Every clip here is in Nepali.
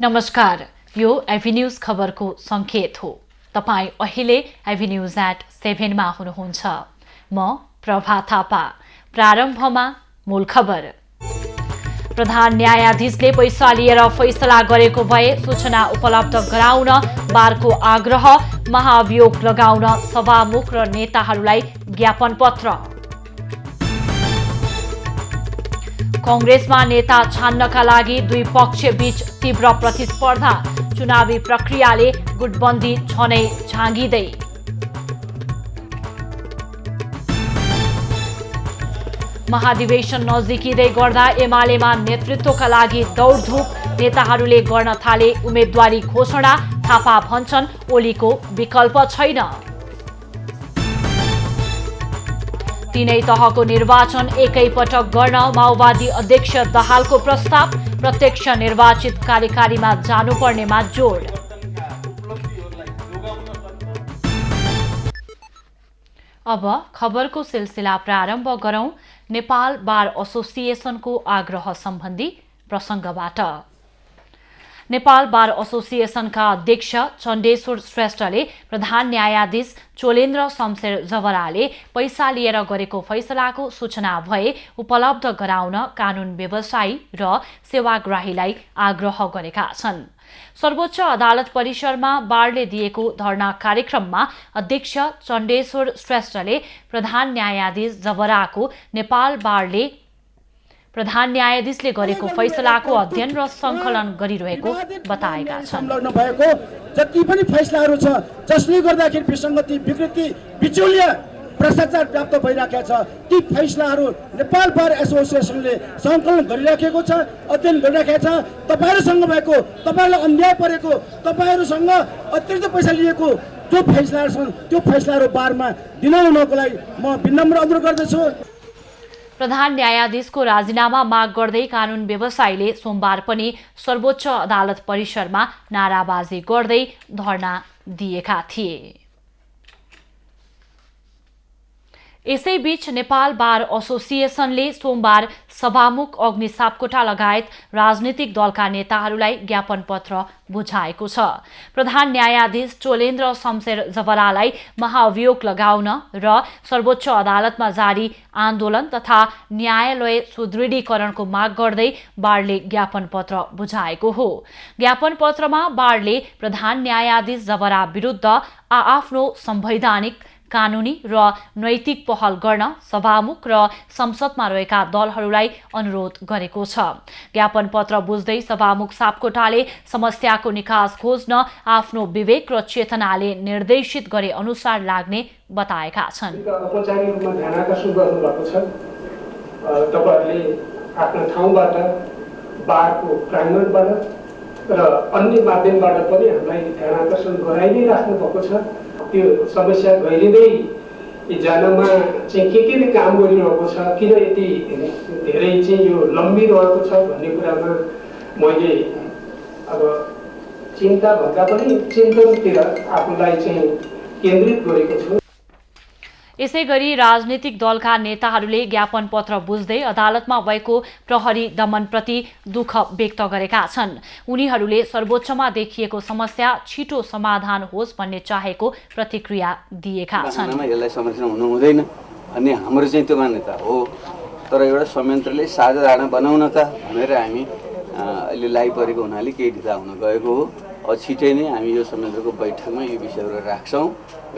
नमस्कार, यो एभी न्यूज खबरको संकेत हो। तपाई अहिले एभी न्यूज @7 मा हुनुहुन्छ। म प्रभा थापा। प्रारम्भमा मूल खबर। प्रधान न्यायाधीशले पैसा लिएर फैसला गरेको भए सूचना उपलब्ध गराउन बारको आग्रह। महाभियोग लगाउन सभामुख र नेताहरूलाई ज्ञापन पत्र। कांग्रेसमा नेता छान्नका लागि दुई पक्षबीच तीव्र प्रतिस्पर्धा। चुनावी प्रक्रियाले गुटबन्दी छनै झाँगिँदै। महाधिवेशन नजिकिँदै गर्दा एमालेमा नेतृत्वका लागि दौडधुप। नेताहरूले गर्न थाले उम्मेदवारी घोषणा। थापा भन्छन् ओलीको विकल्प छैन। तीनै तहको निर्वाचन एकैपटक गर्न माओवादी अध्यक्ष दाहालको प्रस्ताव। प्रत्यक्ष निर्वाचित कार्यकारीमा जानुपर्नेमा जोड। अब खबरको सिलसिला प्रारम्भ गरौं नेपाल बार एसोसिएसनको आग्रह सम्बन्धी प्रसंगबाट। नेपाल बार एसोसिएसनका अध्यक्ष चण्डेश्वर श्रेष्ठले प्रधान न्यायाधीश चोलेन्द्र शमशेर जवराले पैसा लिएर गरेको फैसलाको सूचना भए उपलब्ध गराउन कानून व्यवसायी र सेवाग्राहीलाई आग्रह गरेका छन्। सर्वोच्च अदालत परिसरमा बारले दिएको धरना कार्यक्रममा अध्यक्ष चण्डेश्वर श्रेष्ठले प्रधान न्यायाधीश जवराको नेपाल बारले प्रधान न्यायाधीशले गरेको फैसलाको अध्ययन र संकलन गरिरहेको बताएका छन्। संलग्न भएको जति पनि फैसलाहरू छ जसले गर्दाखेरि विसङ्गति विकृति बिचौलिया भ्रष्टाचार प्राप्त भइराखेको छ ती फैसलाहरू नेपाल बार एसोसिएसनले संकलन गरिराखेको छ, अध्ययन गरिराखेको छ। तपाईहरुसँग भएको, तपाईहरुलाई अन्याय परेको, तपाईहरुसँग अतिरिक्त पैसा लिएको जो फैसलाहरू छन् त्यो फैसलाहरू बारमा दिलाउनको लागि म विनम्र अनुरोध गर्दछु। प्रधान न्यायाधीशको राजीनामा माग गर्दै कानून व्यवसायीले सोमबार पनि सर्वोच्च अदालत परिसरमा नाराबाजी गर्दै धरना दिएका थिए। यसैबीच नेपाल बार एसोसिएसनले सोमबार सभामुख अग्नि सापकोटा लगायत राजनीतिक दलका नेताहरूलाई ज्ञापन पत्र बुझाएको छ। प्रधान न्यायाधीश चोलेन्द्र शमशेर जवरालाई महाभियोग लगाउन र सर्वोच्च अदालतमा जारी आन्दोलन तथा न्यायालय सुदृढीकरणको माग गर्दै बारले ज्ञापन पत्र बुझाएको हो। ज्ञापन पत्रमा बारले प्रधान न्यायाधीश जवरा विरुद्ध आआफ्नो संवैधानिक कानूनी र नैतिक पहल गर्न सभामुख र संसदमा रहेका दलहरूलाई अनुरोध गरेको छ। ज्ञापन पत्र बुझ्दै सभामुख सापकोटाले समस्याको निकास खोज्न आफ्नो विवेक र चेतनाले निर्देशित गरे अनुसार लाग्ने बताएका छन्। औपचारिक रूपमा ध्यानाकर्षण गर्नुभएको छ। तपाईहरुले आफ्नो ठाउँबाट बारको प्राङ्गणबाट र अन्य माध्यमबाट पनि हामीलाई ध्यानाकर्षण गराइ नै राख्नु भएको छ। त्यो समस्या गहिरिँदै जानमा चाहिँ के काम गरिरहेको छ, किन यति धेरै चाहिँ यो लम्बिरहेको छ भन्ने कुरामा मैले अब चिन्ता भन्दा पनि चिन्तनतिर आफूलाई चाहिँ केन्द्रित गरेको छु। यसैगरी राजनीतिक दलका नेताहरूले ज्ञापन पत्र बुझ्दै अदालतमा भएको प्रहरी दमनप्रति दुःख व्यक्त गरेका छन्। उनीहरूले सर्वोच्चमा देखिएको समस्या छिटो समाधान होस् भन्ने चाहेको प्रतिक्रिया दिएका छन्। यसलाई संरक्षण हुनु हुँदैन अनि हाम्रो चाहिँ त्यो मान्यता हो, तर एउटा संयन्त्रले साझा धारणा बनाउन त भनेर हामी अहिले लागिपरेको हुनाले केही ढिला हुन गएको हो। छिटै नै हामी यो संयन्त्रको बैठकमा यो विषयहरू राख्छौँ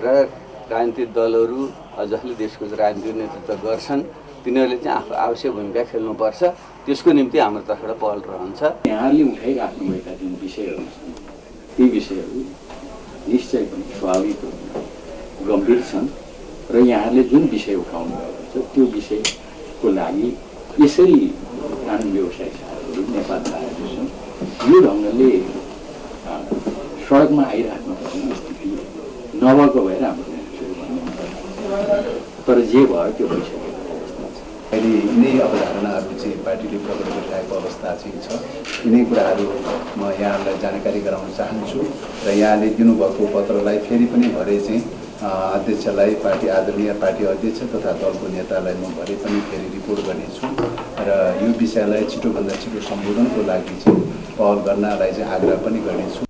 र राजनीतिक दलहरू जसले देशको राजनीतिक नेतृत्व गर्छन् तिनीहरूले चाहिँ आफू आवश्यक भूमिका खेल्नुपर्छ। त्यसको निम्ति हाम्रो तर्फबाट पहल रहन्छ। यहाँले उठाइराख्नु भएका जुन विषयहरू छन् ती विषयहरू निश्चय पनि स्वाभाविक गम्भीर छन् र यहाँले जुन विषय उठाउनु भएको छ त्यो विषयको लागि यसरी कानुन व्यवसायी साथीहरू नेपाल एसोसिएसन यो ढङ्गले सडकमा आइराख्नु पर्ने स्थिति नभएको भएर हाम्रो तर जे भयो त्यो भइसक्यो। अहिले यिनै अवधारणाहरू चाहिँ पार्टीले प्रकट गरिरहेको अवस्था चाहिँ छ। यिनै कुराहरू म यहाँहरूलाई जानकारी गराउन चाहन्छु र यहाँले दिनुभएको पत्रलाई फेरि पनि भरे चाहिँ अध्यक्षलाई, पार्टी आदरणीय पार्टी अध्यक्ष तथा दलको नेतालाई म भरे पनि फेरि रिपोर्ट गर्नेछु र यो विषयलाई छिटोभन्दा छिटो सम्बोधनको लागि चाहिँ पहल गर्नलाई चाहिँ आग्रह पनि गर्नेछु।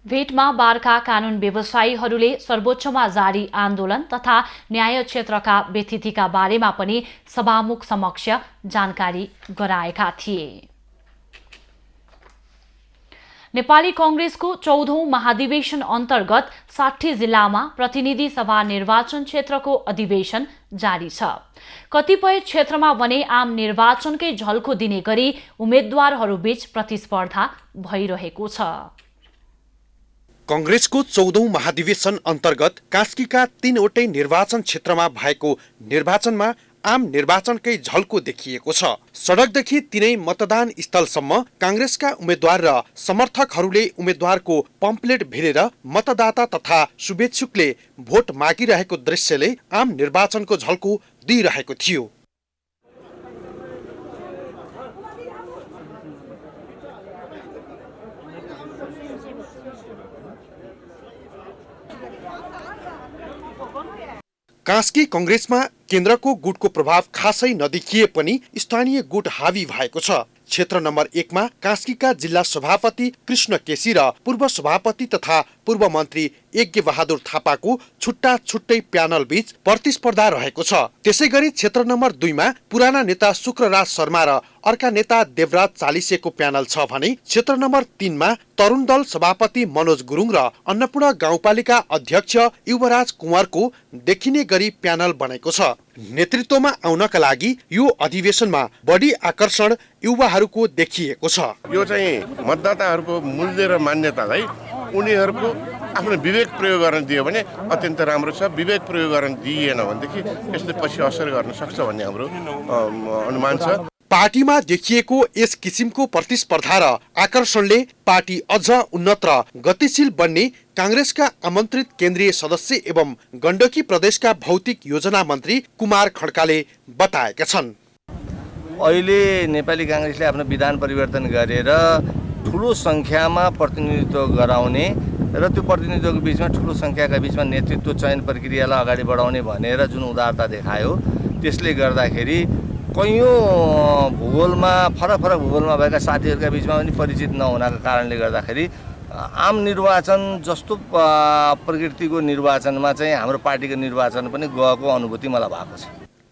भेटमा बारका कानुन व्यवसायीहरूले सर्वोच्चमा जारी आन्दोलन तथा न्याय क्षेत्रका व्यथितिका बारेमा पनि सभामुख समक्ष जानकारी गराएका थिए। नेपाली कांग्रेसको 14औं महाधिवेशन अन्तर्गत 60 जिल्लामा प्रतिनिधि सभा निर्वाचन क्षेत्रको अधिवेशन जारी छ। कतिपय क्षेत्रमा भने आम निर्वाचनकै झल्को दिने गरी उम्मेद्वारहरूबीच प्रतिस्पर्धा भइरहेको छ। कांग्रेसको 14औं महाधिवेशन अन्तर्गत कास्कीका 3वटै निर्वाचन क्षेत्रमा भएको निर्वाचनमा आम निर्वाचनकै झल्को देखिएको छ। सडकदेखि तिनै मतदान स्थलसम्म कांग्रेसका उम्मेद्वार र समर्थकहरूले उम्मेद्वारको पम्पलेट भिरेर मतदाता तथा शुभेच्छुकले भोट मागिरहेको दृश्यले आम निर्वाचनको झल्को दिइरहेको थियो। कास्की कांग्रेसमा केन्द्रको गुटको प्रभाव खासै नदेखिए पनि स्थानीय गुट हावी भएको छ। क्षेत्र नम्बर 1 मा कास्कीका जिल्ला सभापति कृष्ण केसी र पूर्व सभापति तथा पूर्व मन्त्री यज्ञ बहादुर थापाको छुट्टा छुट्टै प्यानल बीच प्रतिस्पर्धा रहेको छ। त्यसैगरी क्षेत्र नम्बर 2 मा पुराना नेता शुक्रराज शर्मा र अर्का नेता देवराज चालिसेको प्यानल छ भने क्षेत्र नम्बर 3 मा तरुण दल सभापति मनोज गुरुङ र अन्नपूर्ण गाउँपालिका अध्यक्ष युवराज कुँवरको देखिने गरी प्यानल बनेको छ। नेतृत्वमा आउनका लागि यो अधिवेशनमा बढी आकर्षण युवाहरूको देखिएको छ। यो चाहिँ मतदाताहरूको मूल्य र मान्यतालाई उनीहरूको आफ्नो विवेक प्रयोग गर्न दियो भने अत्यन्त राम्रो छ। विवेक प्रयोग गर्न दिइएन भनेदेखि यसले पछि असर गर्न सक्छ भन्ने हाम्रो अनुमान छ। पार्टीमा देखिएको यस किसिमको प्रतिस्पर्धा र आकर्षणले पार्टी अझ उन्नत र गतिशील बन्ने कांग्रेसका आमन्त्रित केन्द्रीय सदस्य एवं गण्डकी प्रदेशका भौतिक योजना मन्त्री कुमार खड्काले बताएका छन्। अहिले नेपाली कांग्रेसले आफ्नो विधान परिवर्तन गरेर ठुलो संख्यामा प्रतिनिधित्व गराउने र त्यो प्रतिनिधित्वको बीचमा ठुलो संख्याका बीचमा नेतृत्व चयन प्रक्रियालाई अगाडि बढाउने भनेर जुन उदारता देखायो, त्यसले गर्दाखेरि कैयौँ भूगोलमा फरक भूगोलमा भएका साथीहरूका बीचमा पनि परिचित नहुनाको कारणले गर्दाखेरि आम निर्वाचन जस्तो प्रकृतिको निर्वाचनमा चाहिँ हाम्रो पार्टीको निर्वाचन पनि गएको अनुभूति मलाई भएको छ।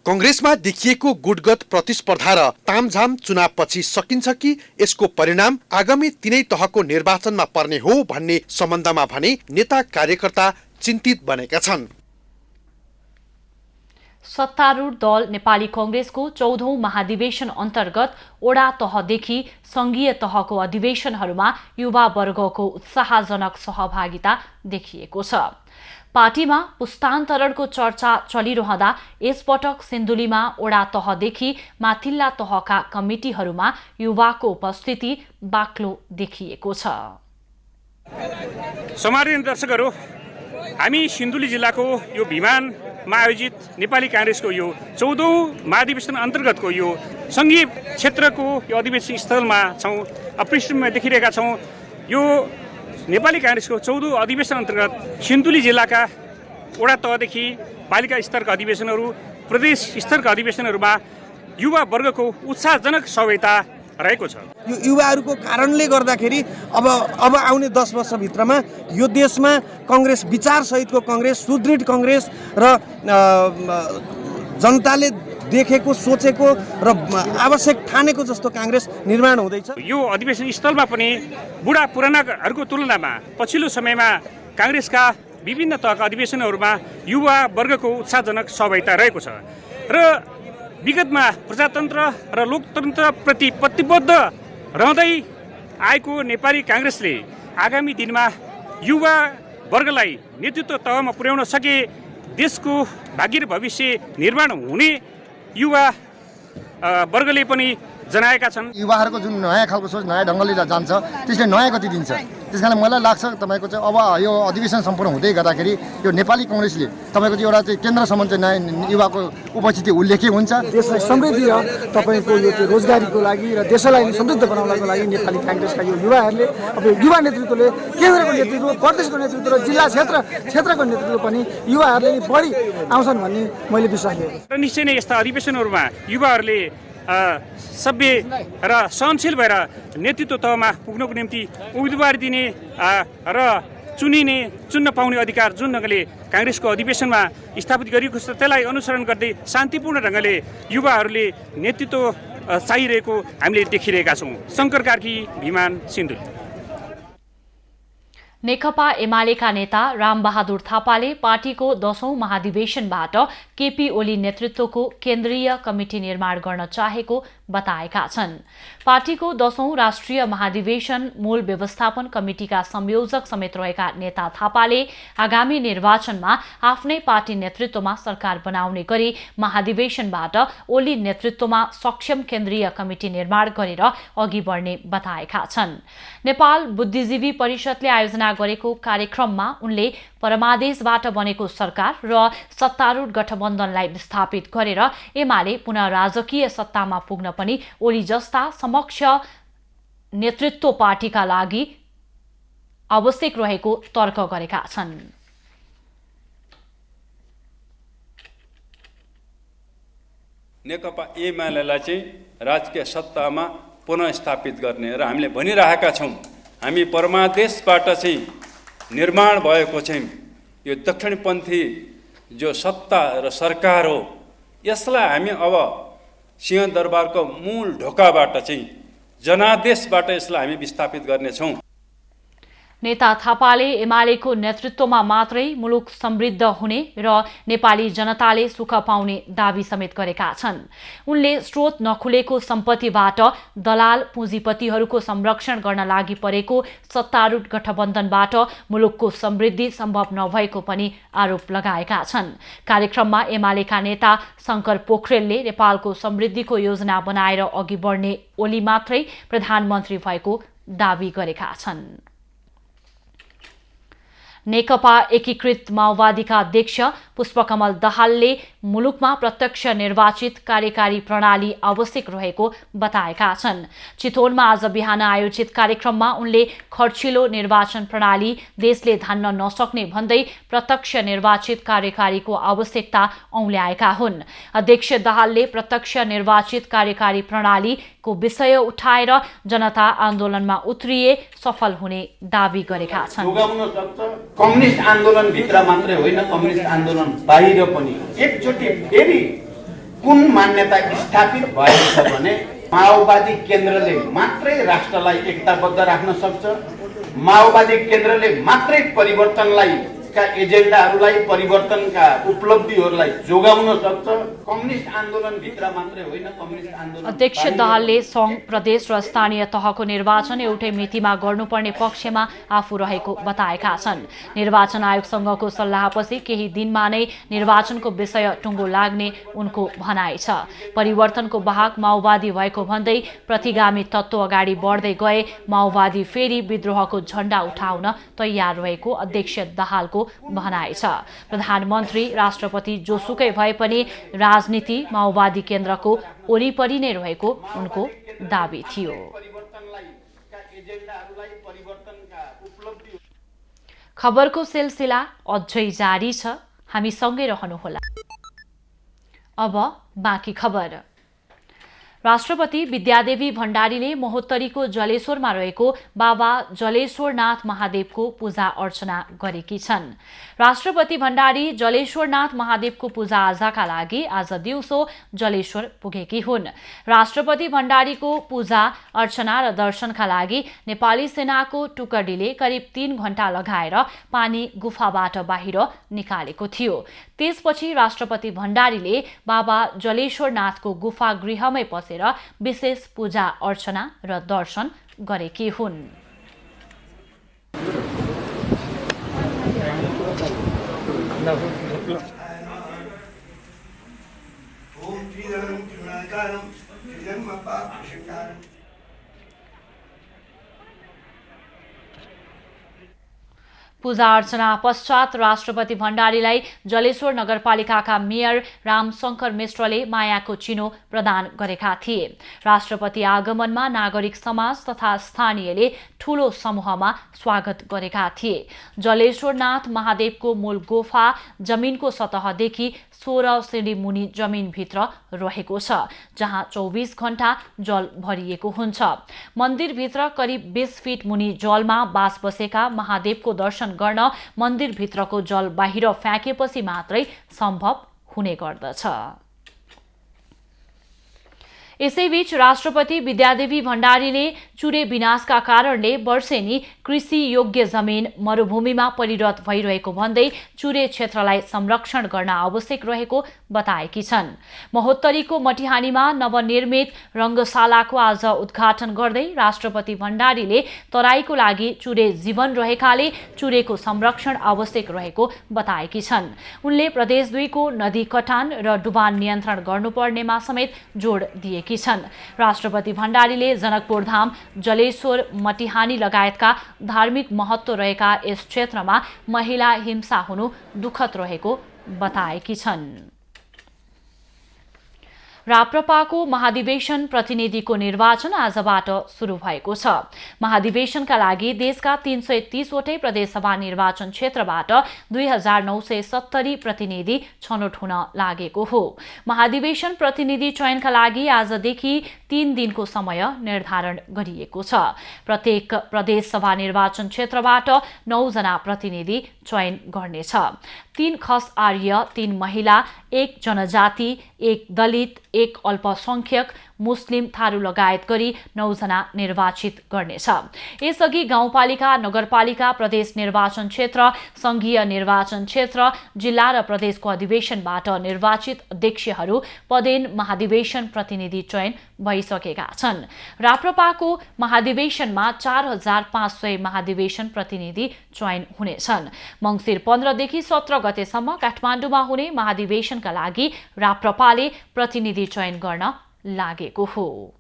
कांग्रेसमा देखिएको गुटगत प्रतिस्पर्धा र तामझाम चुनावपछि सकिन्छ कि यसको परिणाम आगामी तिनै तहको निर्वाचनमा पर्ने हो भन्ने सम्बन्धमा भने नेता कार्यकर्ता चिन्तित बनेका छन्। सत्तारूढ दल नेपाली कांग्रेसको 14औं महाधिवेशन अन्तर्गत ओडा तहदेखि संघीय तहको अधिवेशनहरूमा युवा वर्गको उत्साहजनक सहभागिता देखिएको छ। पार्टीमा पुस्तान्तरणको चर्चा चलिरहँदा यसपटक सिन्धुलीमा ओडा तहदेखि माथिल्ला तहका कमिटीहरूमा युवाको उपस्थिति बाक्लो देखिएको छ। सम्मानित दर्शकहरू, हामी सिन्धुली जिल्लाको यो भिमानमा आयोजित नेपाली कांग्रेसको यो 14औं महाधिवेशन अन्तर्गतको यो संघीय क्षेत्रको यो अधिवेशन स्थलमा छौँ। पृष्ठभूमिमा देखिरहेका छौँ यो नेपाली कांग्रेसको 14औं अधिवेशन अन्तर्गत सिन्धुली जिल्लाका वडा तहदेखि पालिका स्तरका अधिवेशनहरू, प्रदेश स्तरका अधिवेशनहरूमा युवा वर्गको उत्साहजनक सहभागिता रहेको छ। यो युवाहरूको कारणले गर्दाखेरि अब आउने 10 वर्षभित्रमा यो देशमा कांग्रेस विचार सहितको कांग्रेस, सुदृढ कांग्रेस र जनताले देखेको, सोचेको र आवश्यक ठानेको जस्तो कांग्रेस निर्माण हुँदैछ। यो अधिवेशन स्थलमा पनि बुढा पुरानाहरूको तुलनामा पछिल्लो समयमा कांग्रेसका विभिन्न तहका अधिवेशनहरूमा युवा वर्गको उत्साहजनक सहभागिता रहेको छ र विगतमा प्रजातन्त्र र लोकतन्त्रप्रति प्रतिबद्ध रहँदै आएको नेपाली कांग्रेसले आगामी दिनमा युवा वर्गलाई नेतृत्व तहमा पुर्याउन सके देशको भाग्य र भविष्य निर्माण हुने युवा वर्गले पनि जनाएका छन्। युवाहरूको जुन नयाँ खालको सोच, नयाँ ढङ्गले जान्छ, त्यसले नयाँ गति दिन्छ। त्यसकारण मलाई लाग्छ तपाईँको चाहिँ अब यो अधिवेशन सम्पूर्ण हुँदै गर्दाखेरि यो नेपाली कांग्रेसले तपाईँको चाहिँ एउटा चाहिँ केन्द्रसम्म चाहिँ नयाँ युवाको उपस्थिति उल्लेख्य हुन्छ। देशलाई समृद्धि र तपाईँको यो चाहिँ रोजगारीको लागि र देशलाई समृद्ध बनाउनको लागि नेपाली कांग्रेसका यो युवाहरूले अब युवा नेतृत्वले, केन्द्रको नेतृत्व, प्रदेशको नेतृत्व र जिल्ला क्षेत्रको नेतृत्व पनि युवाहरूले बढी आउँछन् भन्ने मैले विश्वास लिएको। र निश्चय नै यस्ता अधिवेशनहरूमा युवाहरूले सभ्य र सहनशील भएर नेतृत्व तहमा पुग्नको निम्ति उम्मेदवारी दिने र चुन्न पाउने अधिकार जुन ढङ्गले काङ्ग्रेसको अधिवेशनमा स्थापित गरिएको छ त्यसलाई अनुसरण गर्दै शान्तिपूर्ण ढङ्गले युवाहरूले नेतृत्व चाहिरहेको हामीले देखिरहेका छौँ। शङ्कर कार्की, भिमान सिन्धुली। नेकपा एमालेका नेता रामबहादुर थापाले पार्टीको 10औं महाधिवेशनबाट केपी ओली नेतृत्वको केन्द्रीय कमिटी निर्माण गर्न चाहेको बताएका छन्। पार्टीको 10औं राष्ट्रिय महाधिवेशन मूल व्यवस्थापन कमिटिका संयोजक समेत रहेका नेता थापाले आगामी निर्वाचनमा आफ्नै पार्टी नेतृत्वमा सरकार बनाउने गरी महाधिवेशनबाट ओली नेतृत्वमा सक्षम केन्द्रीय कमिटी निर्माण गरेर अघि बढ्ने बताएका छन्। नेपाल बुद्धिजीवी परिषदले आयोजना गरेको कार्यक्रममा उनले परमादेशबाट बनेको सरकार र सत्तारूढ गठबन्धनलाई विस्थापित गरेर एमाले पुनः राजकीय सत्तामा पुग्न पनि ओली जस्ता समक्ष नेतृत्व पार्टीका लागि आवश्यक रहेको तर्क गरेका छन्। नेकपा एमालेलाई चाहिँ राजकीय सत्तामा पुनः स्थापित गर्ने र हामीले भनिरहेका छौँ हामी परमादेशबाट चाहिँ निर्माण भएको चाहिँ यो दक्षिणपन्थी जो सत्ता र सरकार हो यसलाई हामी अब सिंहदरबारको मूल ढोकाबाट चाहिँ जनादेशबाट यसलाई हामी विस्थापित गर्नेछौँ। नेता थापाले एमालेको नेतृत्वमा मात्रै मुलुक समृद्ध हुने र नेपाली जनताले सुख पाउने दावी समेत गरेका छन्। उनले स्रोत नखुलेको सम्पत्तिबाट दलाल पुँजीपतिहरूको संरक्षण गर्न लागि परेको सत्तारूढ गठबन्धनबाट मुलुकको समृद्धि सम्भव नभएको पनि आरोप लगाएका छन्। कार्यक्रममा एमालेका नेता शङ्कर पोखरेलले नेपालको समृद्धिको योजना बनाएर अघि बढ्ने ओली मात्रै प्रधानमन्त्री भएको दावी गरेका छन्। नेकपा एकीकृत माओवादीका अध्यक्ष पुष्पकमल दाहालले मुलुकमा प्रत्यक्ष निर्वाचित कार्यकारी प्रणाली आवश्यक रहेको बताएका छन्। चितवनमा आज बिहान आयोजित कार्यक्रममा उनले खर्चिलो निर्वाचन प्रणाली देशले धान्न नसक्ने भन्दै प्रत्यक्ष निर्वाचित कार्यकारीको आवश्यकता औल्याएका हुन्। अध्यक्ष दाहालले प्रत्यक्ष निर्वाचित कार्यकारी प्रणालीको विषय उठाएर जनता आन्दोलनमा उत्रिए सफल हुने दावी गरेका छन्। कम्युनिस्ट आन्दोलन भित्र मात्रै होइन, कम्युनिस्ट आन्दोलन बाहिर पनि एकचोटि फेरि कुन मान्यता स्थापित भएको छ भने माओवादी केन्द्रले मात्रै राष्ट्रलाई एकताबद्ध राख्न सक्छ, माओवादी केन्द्रले मात्रै परिवर्तनलाई का एजेन्डाहरूलाई परिवर्तनका उपलब्धिहरूलाई जोगाउन सक्छ। कम्युनिस्ट आन्दोलन भित्र मात्रै होइन, कम्युनिस्ट आन्दोलन। अध्यक्ष दाहालले सङ्घ, प्रदेश र स्थानीय तहको निर्वाचन एउटै मितिमा गर्नुपर्ने पक्षमा आफू रहेको बताएका छन्। निर्वाचन आयोगसँगको सल्लाहपछि केही दिनमा नै निर्वाचनको विषय टुङ्गो लाग्ने उनको भनाइ छ। परिवर्तनको वाहक माओवादी भएको भन्दै प्रतिगामी तत्त्व अगाडि बढ्दै गए माओवादी फेरि विद्रोहको झण्डा उठाउन तयार रहेको अध्यक्ष दाहालको भनाइ छ। प्रधानमन्त्री, राष्ट्रपति जोसुकै भए पनि राजनीति माओवादी केन्द्रको वरिपरि नै रहेको उनको दावी थियो। खबरको सिलसिला अझै जारी छ, हामी सँगै रहनुहोला। अब बाँकी खबर। राष्ट्रपति विद्यादेवी भण्डारीले महोत्तरीको जलेश्वरमा रहेको बाबा जलेश्वरनाथ महादेवको पूजा अर्चना गरेकी छन्। राष्ट्रपति भण्डारी जलेश्वरनाथ महादेवको पूजा आजाका लागि आज दिउँसो जलेश्वर पुगेकी हुन्। राष्ट्रपति भण्डारीको पूजा अर्चना र दर्शनका लागि नेपाली सेनाको टुकडीले करिब 3 घण्टा लगाएर पानी गुफाबाट बाहिर निकालेको थियो। त्यसपछि राष्ट्रपति भण्डारीले बाबा जलेश्वरनाथको गुफा गृहमै पसेर विशेष पूजा अर्चना र दर्शन गरेकी हुन्। पूजा अर्चना पश्चात राष्ट्रपति भण्डारीलाई जलेश्वर नगरपालिकाका मेयर रामशंकर मिश्रले मायाको चिनो प्रदान गरेका थिए। राष्ट्रपति आगमनमा नागरिक समाज तथा स्थानीयले ठूलो समूहमा स्वागत गरेका थिए। जलेश्वरनाथ महादेवको मूल गुफा जमिनको सतहदेखि 16 सिडी मुनि जमिनभित्र रहेको छ, जहाँ 24 घण्टा जल भरिएको हुन्छ। मन्दिरभित्र करिब 20 फिट मुनि जलमा बास बसेका महादेवको दर्शन गर्न मन्दिरभित्रको जल बाहिर फ्याँकेपछि मात्रै सम्भव हुने गर्दछ। यसैबीच राष्ट्रपति विद्यादेवी भण्डारीले चुरे विनाशका कारणले वर्षेनी कृषि योग्य जमिन मरुभूमिमा परिणत भइरहेको भन्दै चुरे क्षेत्रलाई संरक्षण गर्न आवश्यक रहेको बताएकी छन्। महोत्तरीको मटिहानीमा नवनिर्मित रङ्गशालाको आज उद्घाटन गर्दै राष्ट्रपति भण्डारीले तराईको लागि चुरे जीवन रहेकाले चुरेको संरक्षण आवश्यक रहेको बताएकी छन्। उनले प्रदेश 2 को नदी कटान र डुबान नियन्त्रण गर्नुपर्नेमा समेत जोड दिए राष्ट्रपति भण्डारीले जनकपुर धाम, जलेश्वर, मटिहानी लगायतका धार्मिक महत्व रहेका यस क्षेत्रमा महिला हिंसा हुनु दुःखद रहेको बताएकी छन्। राप्रपाको महाधिवेशन प्रतिनिधिको निर्वाचन आजबाट सुरु भएको छ। महाधिवेशनका लागि देशका 330 वटै प्रदेशसभा निर्वाचन क्षेत्रबाट 2970 प्रतिनिधि छनौट हुन लागेको हो। महाधिवेशन प्रतिनिधि चयनका लागि आजदेखि 3 दिनको समय निर्धारण गरिएको छ। प्रत्येक प्रदेशसभा निर्वाचन क्षेत्रबाट 9 जना प्रतिनिधि चयन गर्नेछ। 3 खस आर्य, 3 महिला, 1 जनजाति, 1 दलित, 1 अल्पसंख्यक, मुस्लिम, थारू लगायत गरी 9 जना निर्वाचित गर्नेछ। यसअघि गाउँपालिका, नगरपालिका, प्रदेश निर्वाचन क्षेत्र, संघीय निर्वाचन क्षेत्र, जिल्ला र प्रदेशको अधिवेशनबाट निर्वाचित अध्यक्षहरू पदेन महाधिवेशन प्रतिनिधि चयन भइसकेका छन्। राप्रपाको महाधिवेशनमा 4500 महाधिवेशन प्रतिनिधि चयन हुनेछन्। मङ्सिर 15 देखि 17 गतेसम्म काठमाडौँमा हुने महाधिवेशनका लागि राप्रपाले प्रतिनिधि चयन गर्न लागेको हो।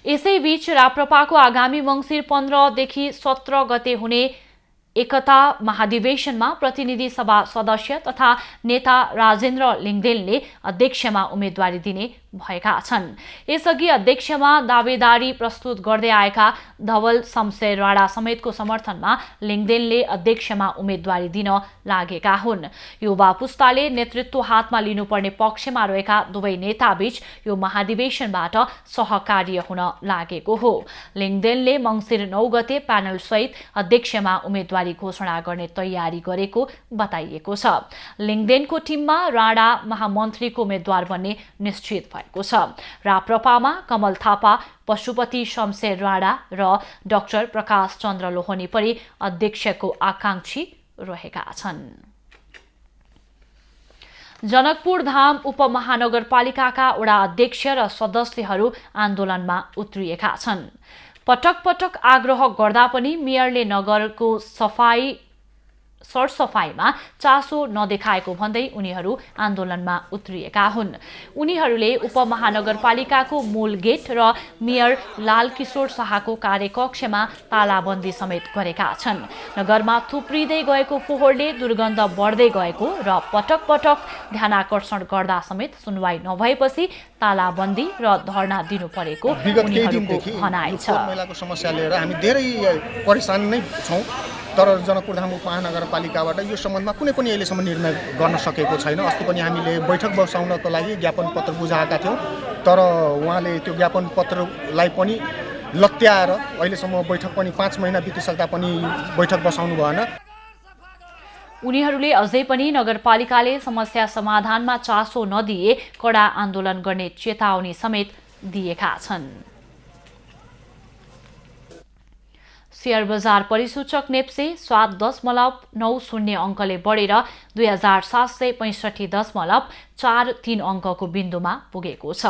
यसैबीच राप्रपाको आगामी मङ्सिर 15 देखि 17 गते हुने एकता महाधिवेशनमा प्रतिनिधि सभा सदस्य तथा नेता राजेन्द्र लिङदेनले अध्यक्षमा उम्मेदवारी दिने भएका छन्। यसअघि अध्यक्षमा दावेदारी प्रस्तुत गर्दै आएका धवल शमशेर राणा समेतको समर्थनमा लिङदेनले अध्यक्षमा उम्मेदवारी दिन लागेका हुन्। युवा पुस्ताले नेतृत्व हातमा लिनुपर्ने पक्षमा रहेका दुवै नेताबीच यो महाधिवेशनबाट सहकार्य हुन लागेको हो। लिङदेनले मङ्सिर 9 गते प्यानल सहित अध्यक्षमा उम्मेदवारी घोषणा गर्ने तयारी गरेको बताइएको छ। लिङदेनको टिममा राणा महामन्त्रीको उम्मेद्वार बन्ने निश्चित भएको छ। राप्रपामा कमल थापा, पशुपति शमशेर राणा र डाक्टर प्रकाश चन्द्र लोहनी पनि अध्यक्षको आकांक्षी रहेका छन्। जनकपुर धाम उपमहानगरपालिकाका वडा अध्यक्ष र सदस्यहरू आन्दोलनमा उत्रिएका छन्। पटक पटक आग्रह गर्दा पनि मेयरले नगरको सरसफाईमा चासो नदेखाएको भन्दै उनीहरू आन्दोलनमा उत्रिएका हुन्। उनीहरूले उपमहानगरपालिकाको मूल गेट र मेयर लालकिशोर शाहको कार्यकक्षमा तालाबन्दी समेत गरेका छन्। नगरमा थुप्रिँदै गएको फोहोरले दुर्गन्ध बढ्दै गएको र पटक पटक ध्यानाकर्षण गर्दा समेत सुनवाई नभएपछि तालाबन्दी र धरना दिनु परेको उनीहरूको भनाइ छ। महिलाको समस्या लिएर हामी धेरै परेशान नै छौँ, तर जनकपुर धाम उपमहानगरपालिकाबाट यो सम्बन्धमा कुनै पनि अहिलेसम्म निर्णय गर्न सकेको छैन। अस्ति पनि हामीले बैठक बसाउनको लागि ज्ञापन पत्र बुझाएका थियौँ, तर उहाँले त्यो ज्ञापन पत्रलाई पनि लत्याएर अहिलेसम्म बैठक पनि 5 महिना बितिसक्दा पनि बैठक बसाउनु भएन। उनीहरूले अझै पनि नगरपालिकाले समस्या समाधानमा चासो नदिए कडा आन्दोलन गर्ने चेतावनी समेत दिएका छन्। शेयर बजार परिसूचक नेप्से 7.90 अङ्कले बढेर 2765.43 अङ्कको बिन्दुमा पुगेको छ।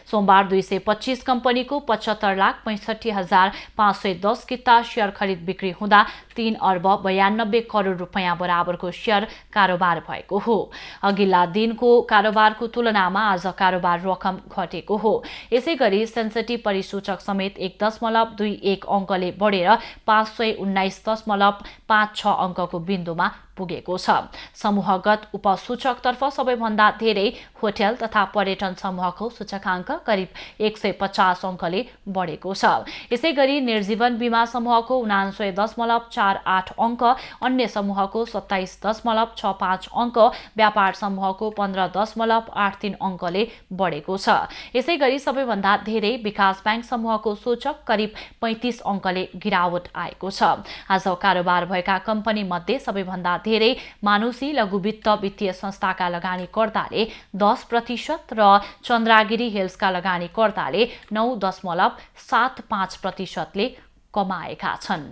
सोमबार 225 कम्पनीको 75,65,510 किता शेयर खरिद बिक्री हुँदा 3 अर्ब 92 करोड रुपैयाँ बराबरको शेयर कारोबार भएको हो। अघिल्ला दिनको कारोबारको तुलनामा आज कारोबार रकम घटेको हो। यसैगरी सेन्सिटिभ परिसूचक समेत 1.21 अङ्कले बढेर 519.56 अङ्कको बिन्दुमा पुगेको छ। समूहगत उपसूचकतर्फ सबैभन्दा धेरै होटल तथा पर्यटन समूहको सूचकाङ्क करिब 150 अङ्कले बढेको छ। यसैगरी निर्जीवन बीमा समूहको 99.48 अङ्क, अन्य समूहको 27.65 अङ्क, व्यापार समूहको 15.83 अङ्कले बढेको छ। यसैगरी सबैभन्दा धेरै विकास बैंक समूहको सूचक करिब 35 अङ्कले गिरावट आएको छ। आज कारोबार भएका कम्पनी मध्ये सबैभन्दा धेरै मानुषी लघुवित्त वित्तीय संस्थाका लगानीकर्ताले 10% र चन्द्रागिरी हिल्सका लगानीकर्ताले 9.75% कमाएका छन्।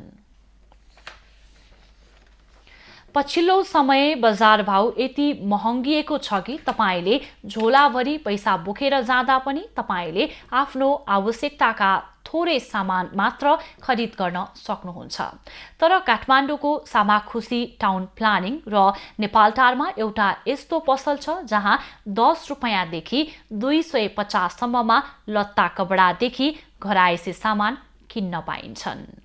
पछिल्लो समय बजार भाउ यति महँगिएको छ कि तपाईले झोलाभरि पैसा बोकेर जाँदा पनि तपाईले आफ्नो आवश्यकताका थोरै सामान मात्र खरिद गर्न सक्नुहुन्छ। तर काठमाडौँको सामाखुसी टाउन प्लानिङ र नेपालटारमा एउटा यस्तो पसल छ जहाँ 10 रुपैयाँदेखि 250 सम्ममा लत्ता कपडादेखि घरायसी सामान किन्न पाइन्छन्।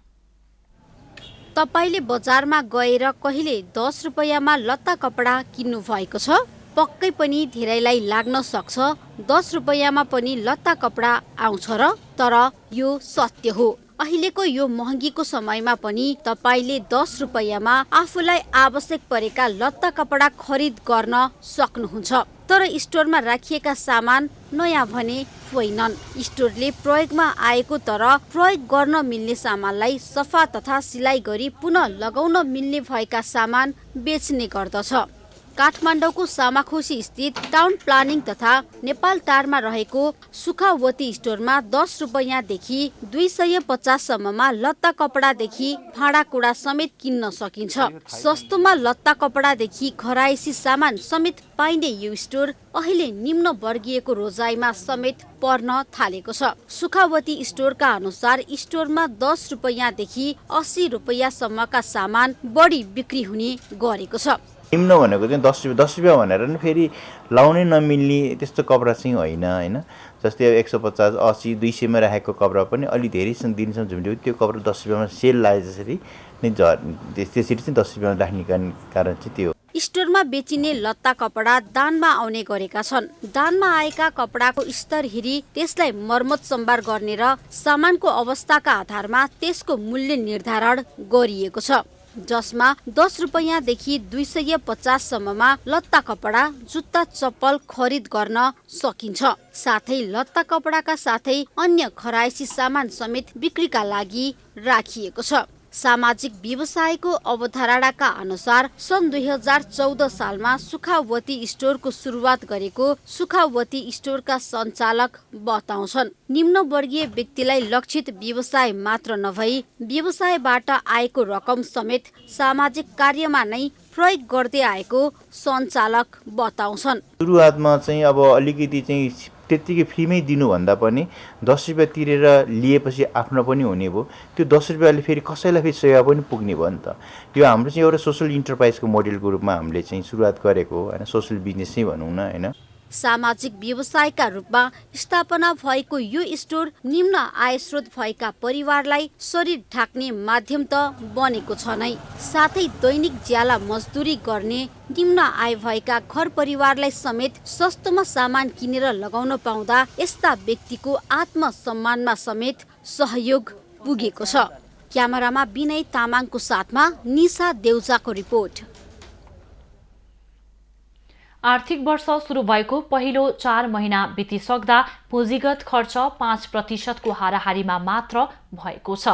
तपाईले बजारमा गएर कहिले 10 रुपैयाँमा लत्ता कपडा किन्नु भएको छ? पक्कै पनि धेरैलाई लाग्न सक्छ 10 रुपैयाँमा पनि लत्ता कपडा आउँछ र, तर यो सत्य हो। अहिलेको यो महँगीको समयमा पनि तपाईले 10 रुपैयाँमा आफूलाई आवश्यक परेका लत्ता कपडा खरिद गर्न सक्नुहुन्छ। तर स्टोरमा राखिएका सामान नयाँ भने होइनन्। स्टोरले प्रयोगमा आएको तर प्रयोग गर्न मिल्ने सामानलाई सफा तथा सिलाइ गरी पुनः लगाउन मिल्ने भएका सामान बेच्ने गर्दछ। काठमाडौँको सामाखुसी स्थित टाउन प्लानिङ तथा नेपालटारमा रहेको सुखावती स्टोरमा 10 रुपैयाँदेखि 250 सम्ममा लत्ता कपडादेखि भाँडाकुँडा समेत किन्न सकिन्छ। सस्तोमा लत्ता कपडादेखि घरायसी सामान समेत पाइने यो स्टोर अहिले निम्न वर्गीयको रोजाइमा समेत पर्न थालेको छ। सुखावती स्टोरका अनुसार स्टोरमा 10 रुपैयाँदेखि 80 रुपैयाँसम्मका सामान बढी बिक्री हुने गरेको छ। निम्न भनेको चाहिँ 10 रुपियाँ भनेर नि फेरि लाउनै नमिल्ने त्यस्तो कपडा चाहिँ होइन। जस्तै अब 150, 80, 200 मा राखेको कपडा पनि अलि धेरै दिनसम्म झुम्ट्यो, त्यो कपडा 10 रुपियाँमा सेल लागे जसरी नै त्यसरी चाहिँ 10 रुपियाँमा राख्ने कारण चाहिँ त्यो। स्टोरमा बेचिने लत्ता कपडा दानमा आउने गरेका छन्। दानमा आएका कपडाको स्तर हेरी त्यसलाई मर्मत सम्भार गर्ने र सामानको अवस्थाका आधारमा त्यसको मूल्य निर्धारण गरिएको छ, जसमा 10 रुपैयाँदेखि 250 सम्ममा लत्ता कपडा, जुत्ता, चप्पल खरिद गर्न सकिन्छ। साथै लत्ता कपडाका साथै अन्य घरायसी सामान समेत बिक्रीका लागि राखिएको छ। सामाजिक व्यवसायको अवधारणाका अनुसार सन् 2014 सालमा सुखावती स्टोरको सुरुवात गरेको सुखावती स्टोरका सञ्चालक बताउँछन्। निम्न वर्गीय व्यक्तिलाई लक्षित व्यवसाय मात्र नभई व्यवसायबाट आएको रकम समेत सामाजिक कार्यमा नै प्रयोग गर्दै आएको सञ्चालक बताउँछन्। सुरुवातमा चाहिँ अब अलिकति चाहिँ त्यतिकै फ्रीमै दिनुभन्दा पनि 10 रुपियाँ तिरेर लिएपछि आफ्नो पनि हुने भयो। त्यो 10 रुपियाँले फेरि कसैलाई फेरि सेवा पनि पुग्ने भयो नि त। यो हाम्रो चाहिँ एउटा सोसल इन्टरप्राइजको मोडेलको रूपमा हामीले चाहिँ सुरुवात गरेको हो होइन, सोसल बिजनेस नै भनौँ न होइन। सामाजिक व्यवसायका रूपमा स्थापना भएको यो स्टोर निम्न आय स्रोत भएका परिवारलाई शरीर ढाक्ने माध्यम त बनेको छ नै, साथै दैनिक ज्याला मजदुरी गर्ने निम्न आय भएका घर परिवारलाई समेत सस्तोमा सामान किनेर लगाउन पाउँदा यस्ता व्यक्तिको आत्मसम्मानमा समेत सहयोग पुगेको छ। क्यामेरामा विनय तामाङको साथमा निशा देउजाको रिपोर्ट। आर्थिक वर्ष सुरु भएको पहिलो 4 महिना बितिसक्दा पुँजीगत खर्च 5% को हाराहारीमा मात्र भएको छ।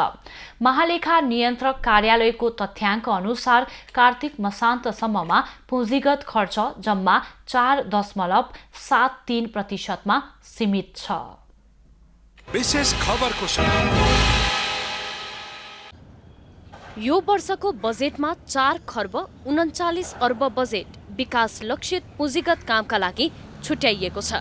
महालेखा नियन्त्रक कार्यालयको तथ्याङ्क अनुसार कार्तिक मसान्तसम्ममा पुँजीगत खर्च जम्मा 4.73% मा सीमित छ। विशेष खबरको यो वर्षको बजेटमा 4 खर्ब 39 अर्ब बजेट विकास लक्षित पुँजीगत कामका लागि छुट्याइएको छ।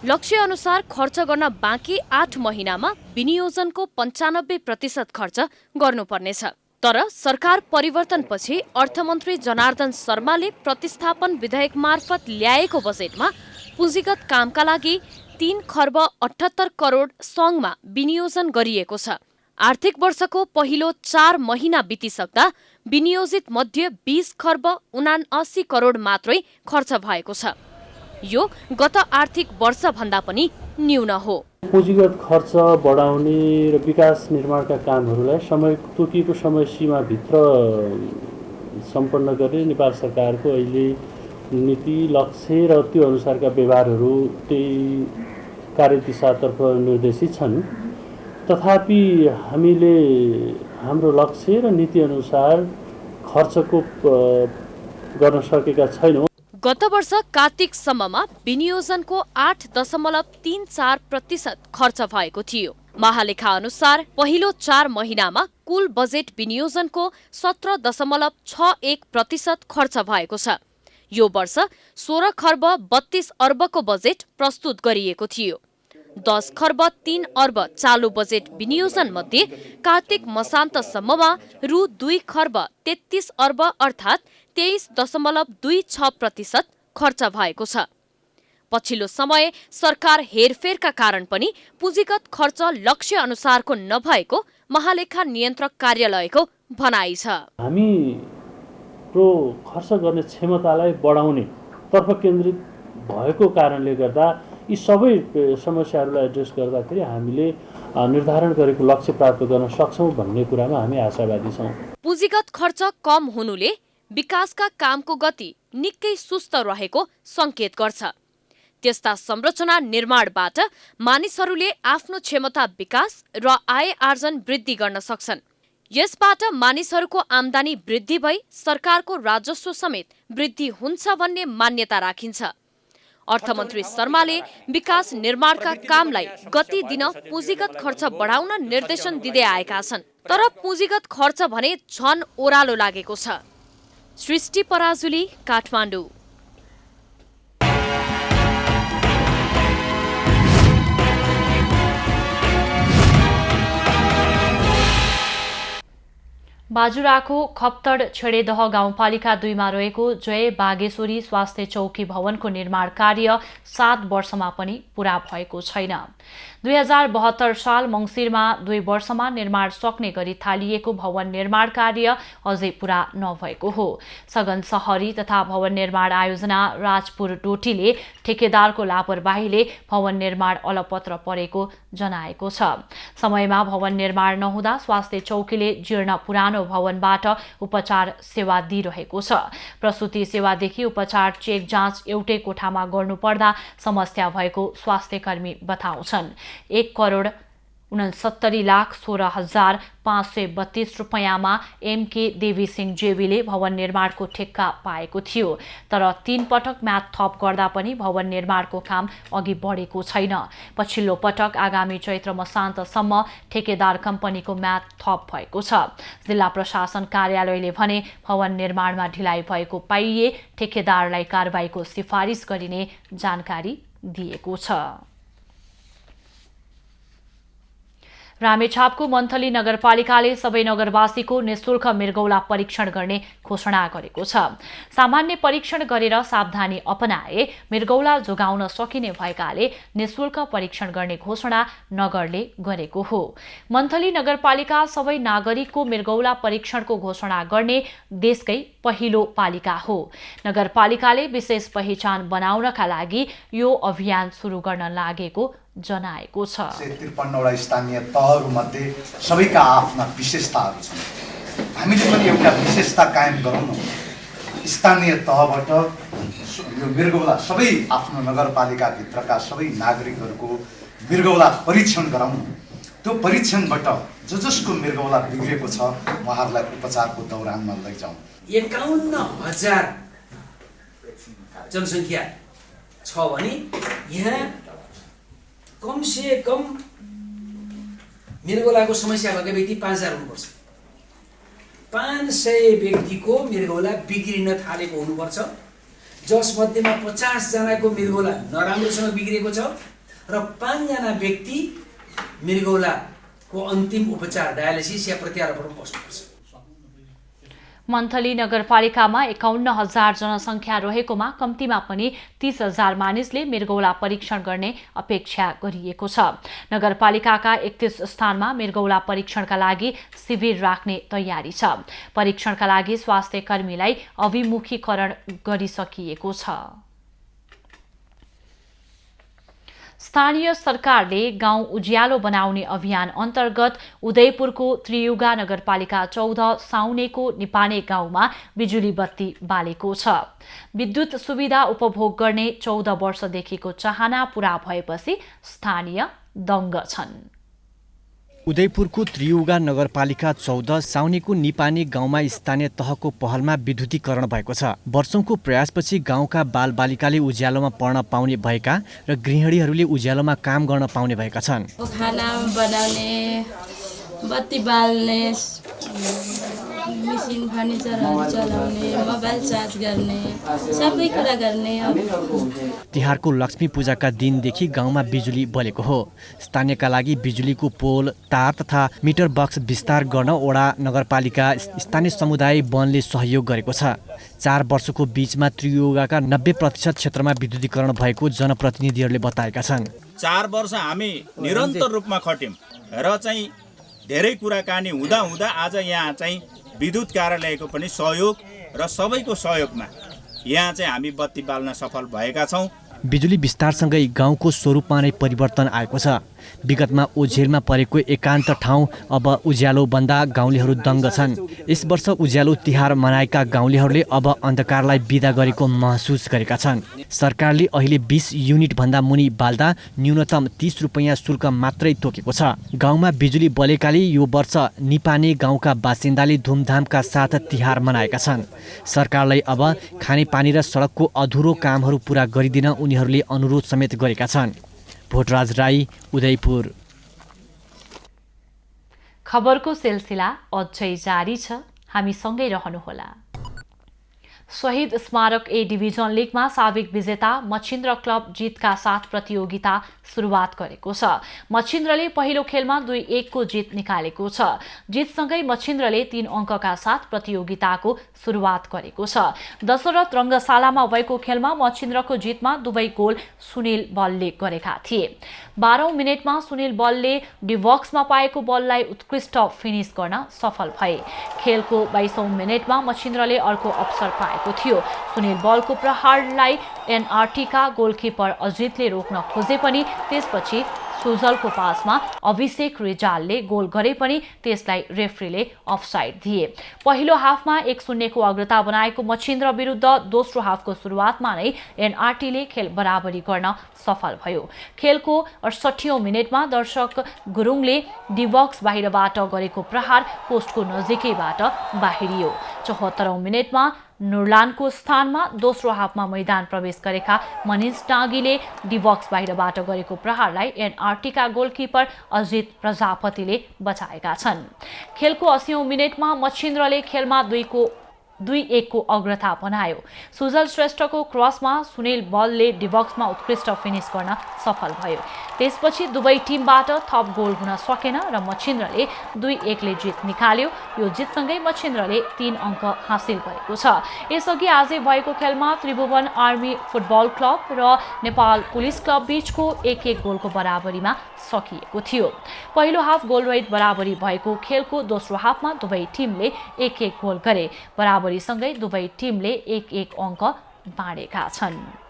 लक्ष्य अनुसार खर्च गर्न बाँकी 8 महिनामा विनियोजनको 95% खर्च गर्नुपर्नेछ। तर सरकार परिवर्तनपछि अर्थमन्त्री जनार्दन शर्माले प्रतिस्थापन विधेयक मार्फत ल्याएको बजेटमा पुँजीगत कामका लागि 3 खर्ब 78 करोड सङ्घमा विनियोजन गरिएको छ। आर्थिक वर्षको पहिलो 4 महिना बितिसक्दा विनियोजित मध्ये 20 खर्ब 79 करोड मात्रै खर्च भएको छ। यो गत आर्थिक वर्षभन्दा पनि न्यून हो। पुँजीगत खर्च बढाउने र विकास निर्माणका कामहरूलाई तोकिएको समय सीमाभित्र सम्पन्न गर्ने नेपाल सरकारको अहिले नीति लक्ष्य र त्यो अनुसारका व्यवहारहरू त्यही कार्यदिशातर्फ निर्देशित छन्। तथापि हामीले हाम्रो लक्ष्य र नीति अनुसार खर्चको गर्न सकेका छैनौँ। गत वर्ष कार्तिकसम्ममा विनियोजनको 8.34% खर्च भएको थियो। महालेखा अनुसार पहिलो 4 महिनामा कुल बजेट विनियोजनको 17.61% खर्च भएको छ। यो वर्ष 16 खर्ब 32 अर्बको बजेट प्रस्तुत गरिएको थियो। 10 खर्ब 3 अर्ब चालु बजेट विनियोजन मध्ये कार्तिक मसान्तसम्ममा रु 2 खर्ब 33 अर्ब अर्थात् 23.26% खर्च भएको छ। पछिल्लो समय सरकार हेरफेरका कारण पनि पुँजीगत खर्च लक्ष्य अनुसारको नभएको महालेखा नियन्त्रक कार्यालयको भनाइ छ। हाम्रो खर्च गर्ने क्षमतालाई बढाउने तर्फ केन्द्रित भएको कारणले गर्दा यी सबै समस्याहरूलाई एड्रेस गर्दाखेरि हामीले निर्धारण गरेको लक्ष्य प्राप्त गर्न सक्छौँ भन्ने कुरामा हामी आशावादी छौँ। पुँजीगत खर्च कम हुनुले विकासका कामको गति निकै सुस्त रहेको संकेत गर्छ। त्यस्ता संरचना निर्माणबाट मानिसहरूले आफ्नो क्षमता विकास र आय आर्जन वृद्धि गर्न सक्छन्। यसबाट मानिसहरूको आम्दानी वृद्धि भई सरकारको राजस्व समेत वृद्धि हुन्छ भन्ने मान्यता राखिन्छ। अर्थमन्त्री शर्माले विकास निर्माणका कामलाई गति दिन पुँजीगत खर्च बढाउन निर्देशन दिँदै आएका छन्। तर पुँजीगत खर्च भने झन ओह्रालो लागेको छ। सृष्टि पराजुली, काठमाडौँ। बाजुराको खप्तड छेडेदह गाउँपालिका 2 मा रहेको जय बागेश्वरी स्वास्थ्य चौकी भवनको निर्माण कार्य 7 वर्षमा पनि पूरा भएको छैन। 2072 साल मङ्सिरमा 2 वर्षमा निर्माण सक्ने गरी थालिएको भवन निर्माण कार्य अझै पूरा नभएको हो। सगन सहरी तथा भवन निर्माण आयोजना राजपुर डोटीले ठेकेदारको लापरवाहीले भवन निर्माण अलपत्र परेको जनाएको छ। समयमा भवन निर्माण नहुँदा स्वास्थ्य चौकीले जीर्ण पुरानो भवनबाट उपचार सेवा दिइरहेको छ। प्रसुति सेवादेखि उपचार चेक जाँच एउटै कोठामा गर्नुपर्दा समस्या भएको स्वास्थ्यकर्मी बताउँछन्। 1,69,16,532 रुपैयाँमा एमके देवी सिंह जेवीले भवन निर्माणको ठेक्का पाएको थियो। तर 3 पटक म्याद थप गर्दा पनि भवन निर्माणको काम अघि बढेको छैन। पछिल्लो पटक आगामी चैत्र मसान्तसम्म ठेकेदार कम्पनीको म्याद थप भएको छ। जिल्ला प्रशासन कार्यालयले भने भवन निर्माणमा ढिलाइ भएको पाइए ठेकेदारलाई कारबाहीको सिफारिस गरिने जानकारी दिएको छ। रामेछापको मन्थली नगरपालिकाले सबै नगरवासीको निशुल्क मृगौला परीक्षण गर्ने घोषणा गरेको छ। सामान्य परीक्षण गरेर सावधानी अपनाए मृगौला जोगाउन सकिने भएकाले निशुल्क परीक्षण गर्ने घोषणा नगरले गरेको हो। मन्थली नगरपालिका सबै नागरिकको मृगौला परीक्षणको घोषणा गर्ने देशकै पहिलो पालिका हो। नगरपालिकाले विशेष पहिचान बनाउनका लागि यो अभियान सुरु गर्न लागेको जनाएको छ। 53वटा स्थानीय तहहरूमध्ये सबैका आफ्ना विशेषताहरू छन्। हामीले पनि एउटा विशेषता कायम गरौँ न। स्थानीय तहबाट यो मृगौला सबै आफ्नो नगरपालिकाभित्रका सबै नागरिकहरूको मृगौला परीक्षण गराउँ। त्यो परीक्षणबाट जसको मृगौला बिग्रेको छ उहाँहरूलाई उपचारको दौरानमा लैजाउँ। 51,000 जनसङ्ख्या छ भने यहाँ कम से कम मृगौलाको समस्या भएको व्यक्ति 5,000 हुनुपर्छ। 500 व्यक्तिको मृगौला बिग्रिन थालेको हुनुपर्छ, जसमध्येमा 50 जनाको मृगौला नराम्रोसँग बिग्रेको छ र 5 जना व्यक्ति मृगौलाको अन्तिम उपचार डायलिसिस या प्रत्यारोपण बस्नुपर्छ। मन्थली नगरपालिकामा 51,000 जनसङ्ख्या रहेकोमा कम्तीमा पनि 30,000 मानिसले मृगौला परीक्षण गर्ने अपेक्षा गरिएको छ। नगरपालिकाका 31 स्थानमा मृगौला परीक्षणका लागि शिविर राख्ने तयारी छ। परीक्षणका लागि स्वास्थ्य कर्मीलाई अभिमुखीकरण गरिसकिएको छ। स्थानीय सरकारले गाउँ उज्यालो बनाउने अभियान अन्तर्गत उदयपुरको त्रियुगा नगरपालिका 14 साउनेको निपाने गाउँमा बिजुली बत्ती बालेको छ। विद्युत सुविधा उपभोग गर्ने 14 वर्षदेखिको चाहना पूरा भएपछि स्थानीय दङ्ग छन्। उदयपुरको त्रियुगा नगरपालिका 14 साउनेको निपाने गाउँमा स्थानीय तहको पहलमा विद्युतीकरण भएको छ। वर्षौंको प्रयासपछि गाउँका बालबालिकाले उज्यालोमा पढ्न पाउने भएका र गृहिणीहरूले उज्यालोमा काम गर्न पाउने भएका छन्। खाना बनाउने, बत्ती बाल्ने, मेसिन फर्निचरहरू चलाउने, मोबाइल चार्ज गर्ने, सबै कुरा गर्ने। तिहारको लक्ष्मी पूजाका दिनदेखि गाउँमा बिजुली बलेको हो। स्थानीयका लागि बिजुलीको पोल, तार तथा मिटर बक्स विस्तार गर्न वडा नगरपालिका स्थानीय समुदाय वनले सहयोग गरेको छ। 4 वर्षको बीचमा त्रियुगाका 90% क्षेत्रमा विद्युतीकरण भएको जनप्रतिनिधिहरूले बताएका छन्। 4 वर्ष हामी निरन्तर रूपमा खट्यौं र चाहिँ धेरै कुराकानी हुँदा आज यहाँ चाहिँ विद्युत कार्यालयको पनि सहयोग र सबैको सहयोगमा यहाँ चाहिँ हामी बत्ती बाल्न सफल भएका छौं। बिजुली विस्तारसँगै गाउँको स्वरूपमा नै परिवर्तन आएको छ। विगतमा ओझेलमा परेको एकान्त ठाउँ अब उज्यालो बन्दा गाउँलेहरू दङ्ग छन्। यस वर्ष उज्यालो तिहार मनाएका गाउँलेहरूले अब अन्धकारलाई बिदा गरेको महसुस गरेका छन्। सरकारले अहिले 20 युनिट भन्दा मुनि बाल्दा न्यूनतम 30 रुपैयाँ शुल्क मात्रै तोकेको छ। गाउँमा बिजुली बलेकाले यो वर्ष निपाने गाउँका बासिन्दाले धुमधामका साथ तिहार मनाएका छन्। सरकारलाई अब खानेपानी र सडकको अधुरो कामहरू पूरा गरिदिन उनीहरूले अनुरोध समेत गरेका छन्। भोटराज राई, उदयपुर। खबरको सिलसिला अझै जारी छ, हामी सँगै रहनुहोला। शहीद स्मारक ए डिभिजन लिगमा साबिक विजेता मच्छिन्द्र क्लब जितका साथ प्रतियोगिता सुरुवात गरेको छ। मच्छिन्द्रले पहिलो खेलमा 2-1 को जित निकालेको छ। जितसँगै मच्छिन्द्रले 3 अङ्कका साथ प्रतियोगिताको सुरुवात गरेको छ। दशरथ रङ्गशालामा भएको खेलमा मच्छिन्द्रको जितमा दुवै गोल सुनिल बलले गरेका थिए। 12औं मिनेटमा सुनिल बलले डिभक्समा पाएको बललाई उत्कृष्ट फिनिश गर्न सफल भए। खेलको 22औं मिनेटमा मच्छिन्द्रले अर्को अवसर पाएको थियो। सुनिल बलको प्रहारलाई एनआरटीका गोलकिपर अजितले रोक्न खोजे पनि त्यसपछि सुजलको पासमा अभिषेक रिजालले गोल गरे पनि त्यसलाई रेफ्रीले अफसाइड दिए। पहिलो हाफमा 1-0 को अग्रता बनाएको मच्छिन्द्र विरुद्ध दोस्रो हाफको सुरुवातमा नै एनआरटीले खेल बराबरी गर्न सफल भयो। खेलको 68औं मिनेटमा दर्शक गुरुङले डिबक्स बाहिरबाट गरेको प्रहार पोस्टको नजिकैबाट बाहिरियो। 74औं मिनेटमा नुरलानको स्थानमा दोस्रो हाफमा मैदान प्रवेश गरेका मनिष टाँगीले डिबक्स बाहिरबाट गरेको प्रहारलाई एनआरटीका गोलकिपर अजित प्रजापतिले बचाएका छन्। खेलको 80औं मिनेटमा मच्छिन्द्रले खेलमा 2-1 को अग्रता बनायो। सुजल श्रेष्ठको क्रसमा सुनिल बलले डिबक्समा उत्कृष्ट फिनिश गर्न सफल भयो। त्यसपछि दुवै टिमबाट थप गोल हुन सकेन र मच्छिन्द्रले 2-1 ले जित निकाल्यो। यो जितसँगै मच्छिन्द्रले 3 अङ्क हासिल गरेको छ। यसअघि आजै भएको खेलमा त्रिभुवन आर्मी फुटबल क्लब र नेपाल पुलिस क्लब बीचको 1-1 गोलको बराबरीमा सकिएको थियो। पहिलो हाफ गोलरहित बराबरी भएको खेलको दोस्रो हाफमा दुवै टिमले 1-1 गोल गरे। बराबरीसँगै दुवै टिमले 1-1 अङ्क बाँडेका छन्।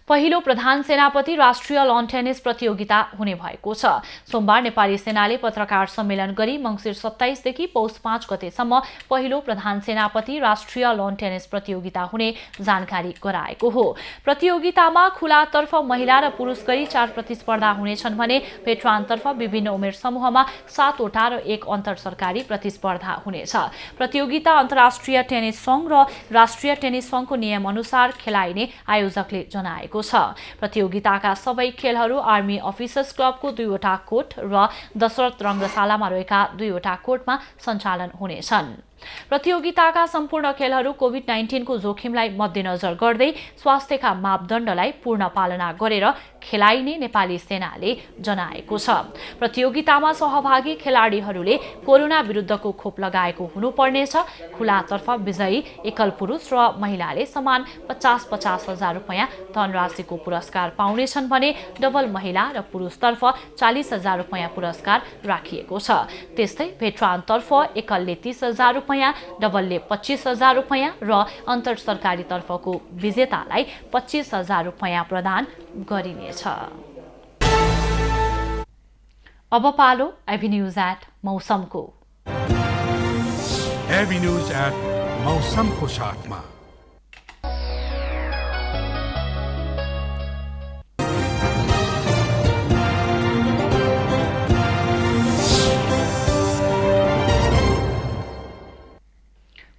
पहिलो प्रधान सेनापति राष्ट्रिय लन टेनिस प्रतियोगिता हुने भएको छ। सोमबार नेपाली सेनाले पत्रकार सम्मेलन गरी मङ्सिर 27 देखि पौष 5 गतेसम्म पहिलो प्रधान सेनापति राष्ट्रिय लन टेनिस प्रतियोगिता हुने जानकारी गराएको हो। प्रतियोगितामा खुलातर्फ महिला र पुरुष गरी 4 प्रतिस्पर्धा हुनेछन् भने पेट्रानतर्फ विभिन्न उमेर समूहमा 7 वटा र 1 अन्तर सरकारी प्रतिस्पर्धा हुनेछ। प्रतियोगिता अन्तर्राष्ट्रिय टेनिस सङ्घ र राष्ट्रिय टेनिस सङ्घको नियमअनुसार खेलाइने आयोजकले जनाएको छ। प्रतियोगिताका सबै खेलहरू आर्मी अफिसर्स क्लबको 2 वटा कोर्ट र दशरथ रङ्गशालामा रहेका 2 वटा कोर्टमा सञ्चालन हुनेछन्। प्रतियोगिताका सम्पूर्ण खेलहरू कोभिड-19 को जोखिमलाई मध्यनजर गर्दै स्वास्थ्यका मापदण्डलाई पूर्ण पालना गरेर खेलाइने नेपाली सेनाले जनाएको छ। प्रतियोगितामा सहभागी खेलाडीहरूले कोरोना विरुद्धको खोप लगाएको हुनुपर्नेछ। खुलातर्फ विजयी एकल पुरुष र महिलाले समान 50-50 हजार रुपैयाँ धनराशिको पुरस्कार पाउनेछन् भने डबल महिला र पुरुषतर्फ 40 हजार रुपैयाँ पुरस्कार राखिएको छ। त्यस्तै भेटरानतर्फ एकलले 30 हजार रुपैयाँ, डबलले 25 हजार रुपैयाँ र अन्तर सरकारी तर्फको विजेतालाई 25 हजार रुपैयाँ प्रदान गरिनेछ। अब पालो एभिन्यूज@ मौसमको। एभिन्यूज@ मौसमको साथमा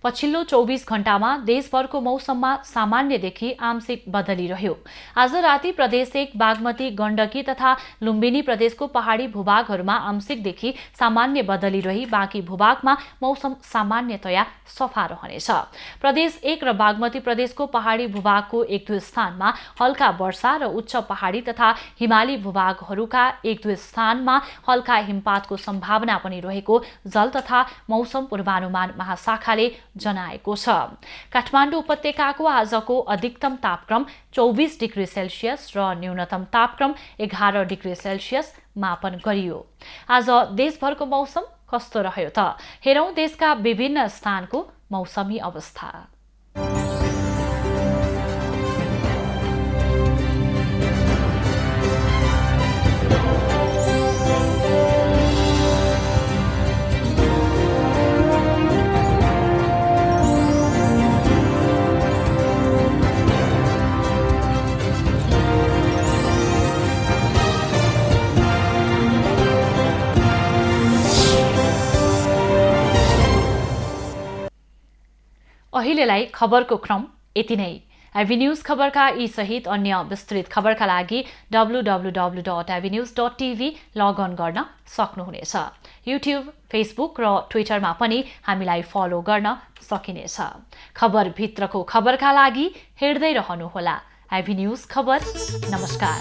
पछिल्लो 24 घण्टामा देशभरको मौसममा सामान्यदेखि आंशिक बदली रह्यो। आज राति प्रदेश 1 बागमती, गण्डकी तथा लुम्बिनी प्रदेशको पहाडी भूभागहरूमा आंशिकदेखि सामान्य बदली रही बाँकी भूभागमा मौसम सामान्यतया सफा रहनेछ। प्रदेश 1 र बागमती प्रदेशको पहाडी भूभागको 1-2 स्थानमा हल्का वर्षा र उच्च पहाडी तथा हिमाली भूभागहरूका 1-2 स्थानमा हल्का हिमपातको सम्भावना पनि रहेको जल तथा मौसम पूर्वानुमान महाशाखाले जनाएको छ। काठमाडौँ उपत्यकाको आजको अधिकतम तापक्रम 24 डिग्री सेल्सियस र न्यूनतम तापक्रम 11 डिग्री सेल्सियस मापन गरियो। आज देशभरको मौसम कस्तो रह्यो त? हेरौं देशका विभिन्न स्थानको मौसमी अवस्था। अहिलेलाई खबरको क्रम यति नै। एभिन्यूज खबरका यी सहित अन्य विस्तृत खबरका लागि www.avenews.tv लगअन गर्न सक्नुहुनेछ। युट्युब, फेसबुक र ट्विटरमा पनि हामीलाई फलो गर्न सकिनेछ। खबरभित्रको खबरका लागि हेर्दै रहनुहोला एभिन्यूज खबर। नमस्कार।